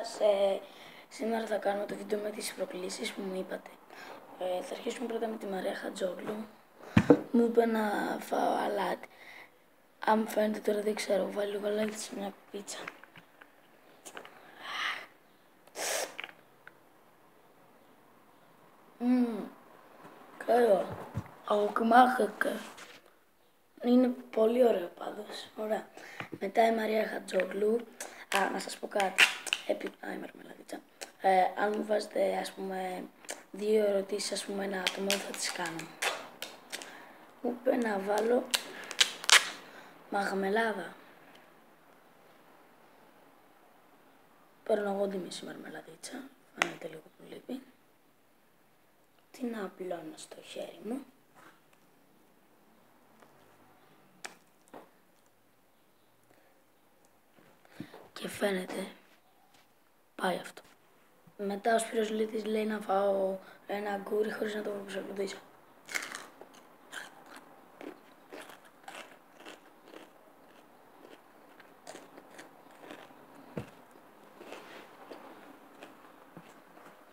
σας. Σήμερα θα κάνουμε το βίντεο με τις προκλήσεις που μου είπατε. Θα αρχίσουμε πρώτα με τη Μαρία Χατζόγλου. Μου είπε να φάω αλάτι. Αν μου φαίνεται τώρα δεν ξέρω, βάλει λίγο αλάτι σε μια πίτσα. Καλό. Αγουκμάχεκε. Είναι πολύ ωραίο πάντως. Ωραία. Μετά η Μαρία Χατζόγλου. Να σας πω κάτι. Η μαρμελαδίτσα. Αν μου βάζετε, ας πούμε, 2 ερωτήσεις, ας πούμε, ένα άτομο, θα τις κάνω. Μου είπε να βάλω μαγμελάδα. Παίρνω εγώ τη μισή μαρμελαδίτσα. Φαίνεται λίγο που λείπει. Την απλώνω στο χέρι μου. Και φαίνεται, πάει αυτό. Μετά ο Σπύρος Λίτης λέει να φάω ένα αγκούρι χωρίς να το προσελκυδίσω.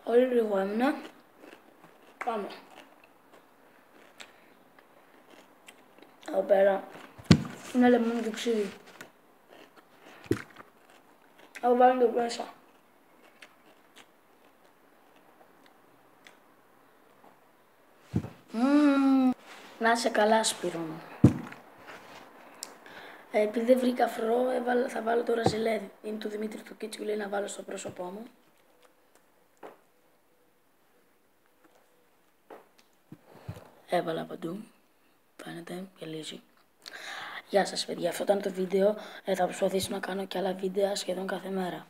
Όλοι λίγο έμεινα. Πάμε. Εδώ πέρα είναι λεμόνι και ξύδι. Έχω βάλει το μέσα. Να είσαι καλά, Σπύρο μου. Επειδή δεν βρήκα φρό, θα βάλω τώρα ζελέδι. Είναι του Δημήτρη του Κίτσου, λέει να βάλω στο πρόσωπό μου. Έβαλα παντού. Φαίνεται, γελίζει. Γεια σας παιδιά, αυτό ήταν το βίντεο. Θα προσπαθήσω να κάνω και άλλα βίντεο σχεδόν κάθε μέρα.